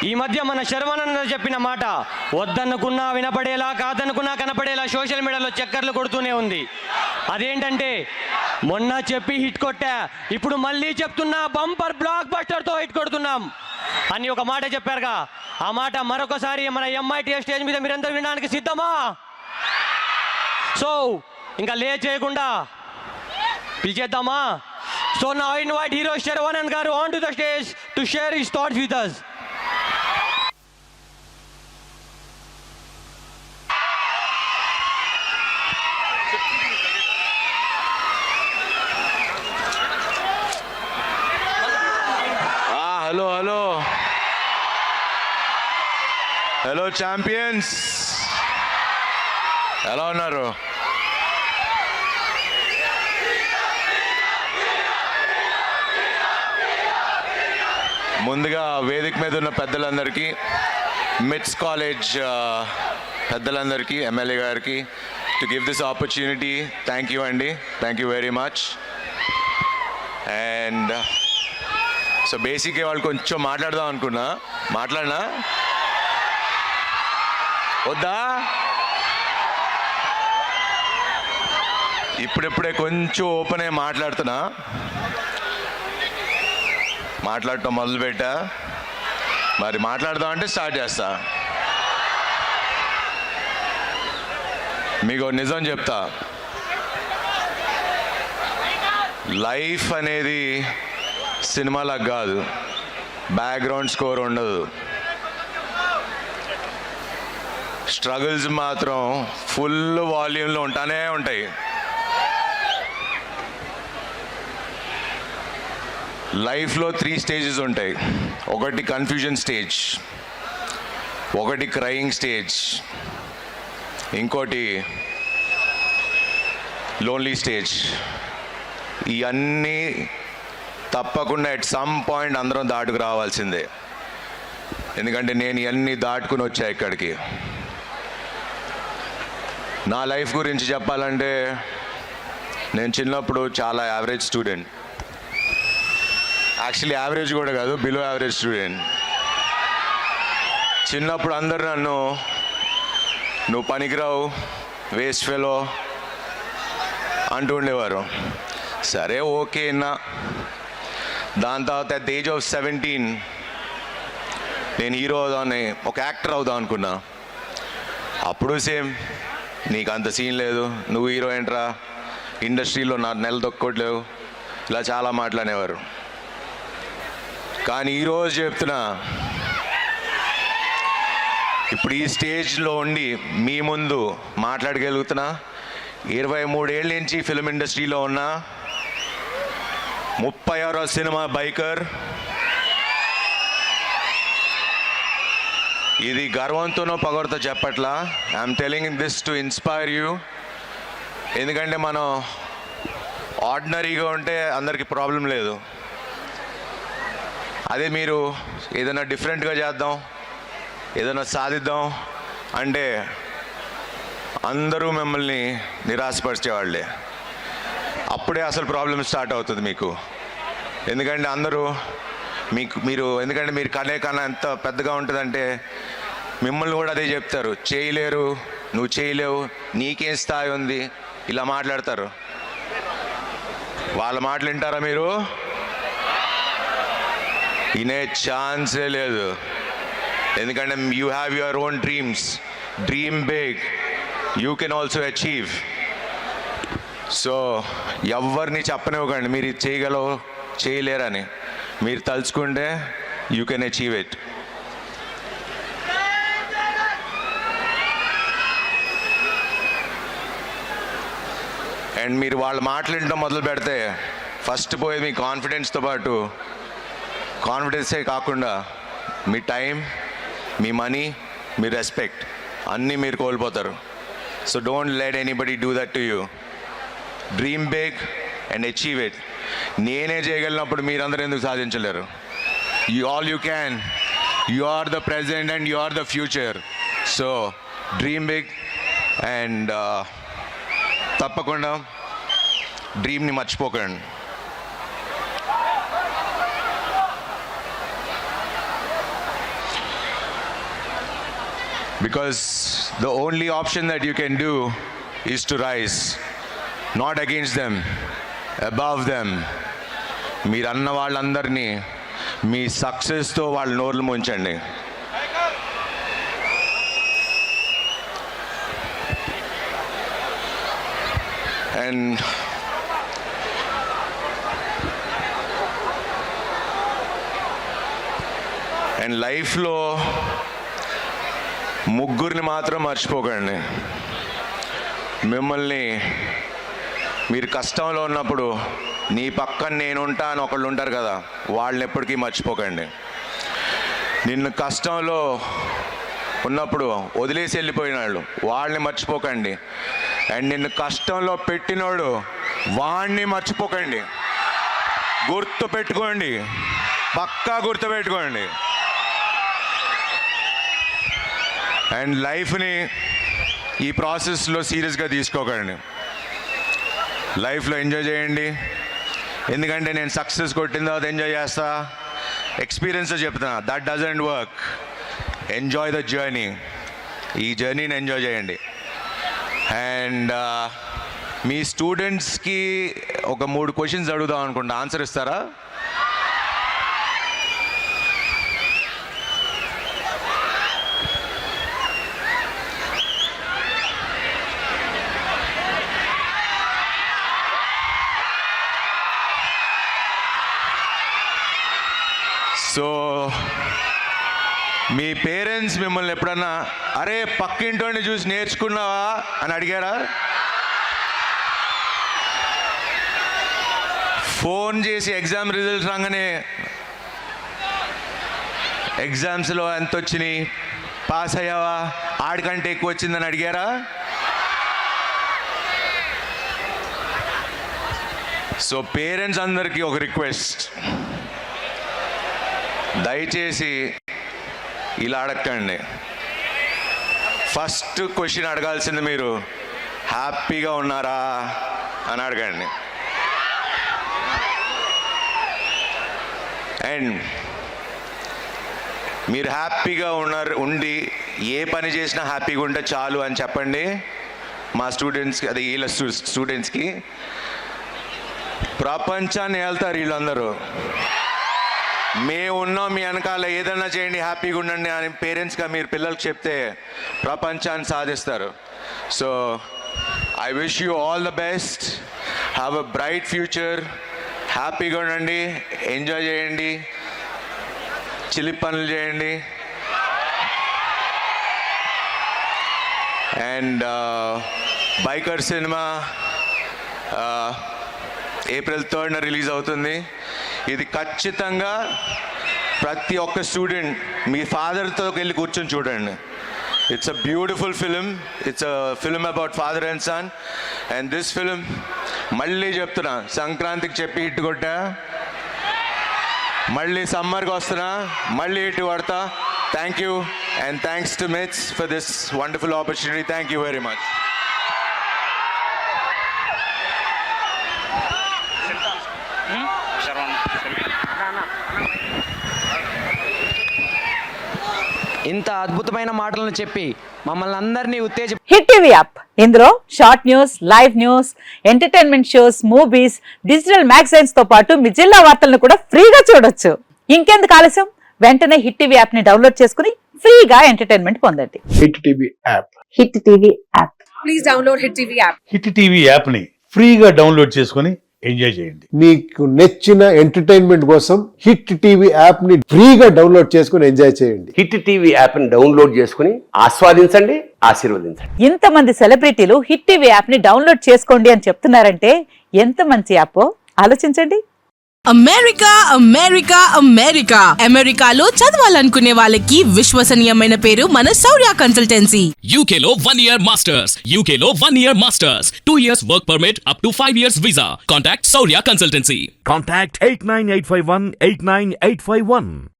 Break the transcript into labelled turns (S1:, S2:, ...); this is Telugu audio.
S1: ఈ మధ్య మన శర్వానంద చెప్పిన మాట వద్దనుకున్నా వినపడేలా, కాదనుకున్నా కనపడేలా సోషల్ మీడియాలో చక్కర్లు కొడుతూనే ఉంది. అదేంటంటే మొన్న చెప్పి హిట్ కొట్టా, ఇప్పుడు మళ్ళీ చెప్తున్నా బంపర్ బ్లాక్ బస్టర్తో హిట్ కొడుతున్నాం అని ఒక మాట చెప్పారుగా. ఆ మాట మరొకసారి మన ఎంఐటీఎఫ్ స్టేజ్ మీద మీరందరూ వినడానికి సిద్ధమా? సో ఇంకా లేట్ చేయకుండా పిలిచేద్దామా? So now I invite hero Sharwanand garu on to the stage to share his thoughts with us.
S2: Hello champions, ఎలా ఉన్నారు? ముందుగా వేదిక మీద ఉన్న పెద్దలందరికీ, మిట్స్ కాలేజ్ పెద్దలందరికీ, ఎమ్మెల్యే గారికి to give this opportunity thank you అండి, thank you very much. And so బేసిక్గా వాళ్ళు కొంచెం మాట్లాడదాం అనుకున్నా, మాట్లాడినా వద్దా? ఇప్పుడిప్పుడే కొంచెం ఓపెన్ అయ్యి మాట్లాడటం మొదలుపెట్టా. మరి మాట్లాడదాం అంటే స్టార్ట్ చేస్తా. మీకు నిజం చెప్తా, లైఫ్ అనేది సినిమాలకు కాదు, బ్యాక్గ్రౌండ్ స్కోర్ ఉండదు. స్ట్రగుల్స్ మాత్రం ఫుల్ వాల్యూమ్లో ఉంటానే ఉంటాయి. లైఫ్లో 3 స్టేజెస్ ఉంటాయి. ఒకటి కన్ఫ్యూజన్ స్టేజ్, ఒకటి క్రయింగ్ స్టేజ్, ఇంకోటి లోన్లీ స్టేజ్. ఇవన్నీ తప్పకుండా ఎట్ సమ్ పాయింట్ అందరం దాటుకు రావాల్సిందే. ఎందుకంటే నేను ఇవన్నీ దాటుకుని వచ్చా ఇక్కడికి. నా లైఫ్ గురించి చెప్పాలంటే నేను చిన్నప్పుడు చాలా యావరేజ్ స్టూడెంట్. యాక్చువల్లీ యావరేజ్ కూడా కాదు, బిలో యావరేజ్ స్టూడెంట్. చిన్నప్పుడు అందరు నన్ను నువ్వు పనికిరావు, వేస్ట్ ఫెలో అంటూ ఉండేవారు. సరే ఓకే అన్నా. దాని తర్వాత అట్ ద ఏజ్ ఆఫ్ 17 నేను హీరో అవుదామని, ఒక యాక్టర్ అవుదాం అనుకున్నా. అప్పుడు సేమ్, నీకు అంత సీన్ లేదు, నువ్వు హీరో ఏంట్రా, ఇండస్ట్రీలో నా నెల దొక్కోట్లేవు, ఇలా చాలా మాట్లాడేవారు. కానీ ఈరోజు చెప్తున్నా, ఇప్పుడు ఈ స్టేజ్లో ఉండి మీ ముందు మాట్లాడగలుగుతున్నా. 23 ఏళ్ళ నుంచి ఫిల్మ్ ఇండస్ట్రీలో ఉన్నా, 36వ సినిమా బైకర్. ఇది గర్వంతోనో పగొడతో చెప్పట్లా, I'm telling this to inspire you. ఎందుకంటే మనం ఆర్డినరీగా ఉంటే అందరికీ ప్రాబ్లం లేదు. అదే మీరు ఏదైనా డిఫరెంట్గా చేద్దాం, ఏదైనా సాధిద్దాం అంటే అందరూ మిమ్మల్ని నిరాశపరిచేవాళ్ళే. అప్పుడే అసలు ప్రాబ్లం స్టార్ట్ అవుతుంది మీకు. ఎందుకంటే అందరూ ఎందుకంటే మీరు కనే కన్నా ఎంత పెద్దగా ఉంటుందంటే మిమ్మల్ని కూడా అదే చెప్తారు, చేయలేరు, నువ్వు చేయలేవు, నీకేం స్థాయి ఉంది, ఇలా మాట్లాడతారు. వాళ్ళ మాటలు వింటారా మీరు? వినే ఛాన్సే లేదు. ఎందుకంటే you have your own dreams. Dream big, you can also achieve. So ఎవరిని చెప్పనివ్వకండి మీరు ఇది చేయగలవు, చేయలేరని. మీరు తలుచుకుంటే you can achieve it. And మీరు వాళ్ళ మాటలు వినడం మొదలు పెడితే ఫస్ట్ పోయేది మీ కాన్ఫిడెన్స్తో పాటు, కాన్ఫిడెన్సే కాకుండా మీ టైం, మీ మనీ, మీ రెస్పెక్ట్ అన్నీ మీరు కోల్పోతారు. So don't let anybody do that to you. Dream big and achieve it. నేనే చేయగలిగినప్పుడు మీరందరూ ఎందుకు సాధించలేరు? All you can. You are the present and you are the future. So dream big and తప్పకుండా డ్రీమ్ని మర్చిపోకండి. Because the only option that you can do is to rise, not against them, above them. మీరు అన్న వాళ్ళందరినీ మీ సక్సెస్తో వాళ్ళ నోర్లు ముంచండి. అండ్ లైఫ్లో ముగ్గురిని మాత్రం మర్చిపోకండి. మిమ్మల్ని మీరు కష్టంలో ఉన్నప్పుడు నీ పక్కన నేనుంటా అని ఒకళ్ళు ఉంటారు కదా, వాళ్ళని ఎప్పటికీ మర్చిపోకండి. నిన్ను కష్టంలో ఉన్నప్పుడు వదిలేసి వెళ్ళిపోయిన వాళ్ళు వాళ్ళని మర్చిపోకండి. అండ్ నిన్ను కష్టంలో పెట్టినోడు వాణ్ణి మర్చిపోకండి. గుర్తుపెట్టుకోండి, పక్కా గుర్తుపెట్టుకోండి. అండ్ లైఫ్ని ఈ ప్రాసెస్లో సీరియస్గా తీసుకోకండి. లైఫ్లో ఎంజాయ్ చేయండి. ఎందుకంటే నేను సక్సెస్ కొట్టిన తర్వాత ఎంజాయ్ చేస్తా, ఎక్స్పీరియన్స్ చెప్తున్నా, that doesn't work. Enjoy the journey. ఈ జర్నీని ఎంజాయ్ చేయండి. అండ్ మీ స్టూడెంట్స్కి ఒక 3 క్వశ్చన్స్ అడుగుదాం అనుకుంటా, ఆన్సర్ ఇస్తారా? సో మీ పేరెంట్స్ మిమ్మల్ని ఎప్పుడన్నా అరే పక్కింటోని చూసి నేర్చుకున్నావా అని అడిగారా? ఫోన్ చేసి ఎగ్జామ్ రిజల్ట్స్ రాగానే ఎగ్జామ్స్లో ఎంత వచ్చినాయి, పాస్ అయ్యావా, ఆడికంటే ఎక్కువ వచ్చిందని అడిగారా? సో పేరెంట్స్ అందరికీ ఒక రిక్వెస్ట్, దయచేసి ఇలా అడగండి. ఫస్ట్ క్వశ్చన్ అడగాల్సింది మీరు హ్యాపీగా ఉన్నారా అని అడగండి. అండ్ మీరు హ్యాపీగా ఉండి ఏ పని చేసినా హ్యాపీగా ఉంటే చాలు అని చెప్పండి మా స్టూడెంట్స్కి, అదే వీళ్ళ స్టూడెంట్స్కి. ప్రపంచాన్ని వెళ్తారు వీళ్ళందరూ. మేమున్నాం మీ వెనకాల, ఏదన్నా చేయండి, హ్యాపీగా ఉండండి అని పేరెంట్స్గా మీరు పిల్లలకు చెప్తే ప్రపంచాన్ని సాధిస్తారు. So I wish you all the best, have a bright future. హ్యాపీగా ఉండండి, ఎంజాయ్ చేయండి, చిలిపి పనులు చేయండి. And biker cinema April 3rd release అవుతుంది. ఇది ఖచ్చితంగా ప్రతి ఒక్క స్టూడెంట్ మీ ఫాదర్తో వెళ్ళి కూర్చొని చూడండి. It's a beautiful film. It's a film about father and son. And this film మళ్ళీ చెప్తున్నా, సంక్రాంతికి చెప్పి హిట్ కొట్టా, మళ్ళీ సమ్మర్కి వస్తున్నా, మళ్ళీ హిట్ కొడతా. Thank you and thanks to MITS for this wonderful opportunity. Thank you very much.
S1: ఇంత అద్భుతమైన మాటలను చెప్పి మమ్మల్ని అందరినీ
S3: హిట్ టీవీ యాప్, ఇందులో short news, live news, entertainment shows, movies, digital magazines తో పాటు మీ జిల్లా వార్తలను కూడా ఫ్రీగా చూడొచ్చు. ఇంకెందుకు ఆలస్యం, వెంటనే హిట్ టీవీ యాప్ ని డౌన్లోడ్ చేసుకుని ఫ్రీగా ఎంటర్టైన్మెంట్ పొందండి.
S4: Hit TV app.
S3: Hit TV app.
S5: Please download hit TV app.
S4: Hit TV app ని ఫ్రీగా డౌన్లోడ్ చేసుకొని ఎంజాయ్ చేయండి.
S6: మీకు నచ్చిన ఎంటర్టైన్మెంట్ కోసం హిట్ టీవీ యాప్ ని ఫ్రీగా డౌన్లోడ్ చేసుకుని ఎంజాయ్ చేయండి.
S7: హిట్ టీవీ యాప్ ని డౌన్లోడ్ చేసుకుని ఆస్వాదించండి, ఆశీర్వదించండి.
S3: ఇంతమంది సెలబ్రిటీలు హిట్ టీవీ యాప్ ని డౌన్లోడ్ చేసుకోండి అని చెప్తున్నారంటే ఎంత మంచి యాప్ ఆలోచించండి.
S5: అమెరికా అమెరికా అమెరికా అమెరికాలో చదవాలనుకునే వాళ్ళకి విశ్వసనీయమైన పేరు మన శౌర్య కన్సల్టెన్సీ.
S8: UK లో 1 year masters, UK లో 1 year masters, 2 years work permit up to 5 years visa. Contact Saurya Consultancy.
S9: Contact 89851 89851.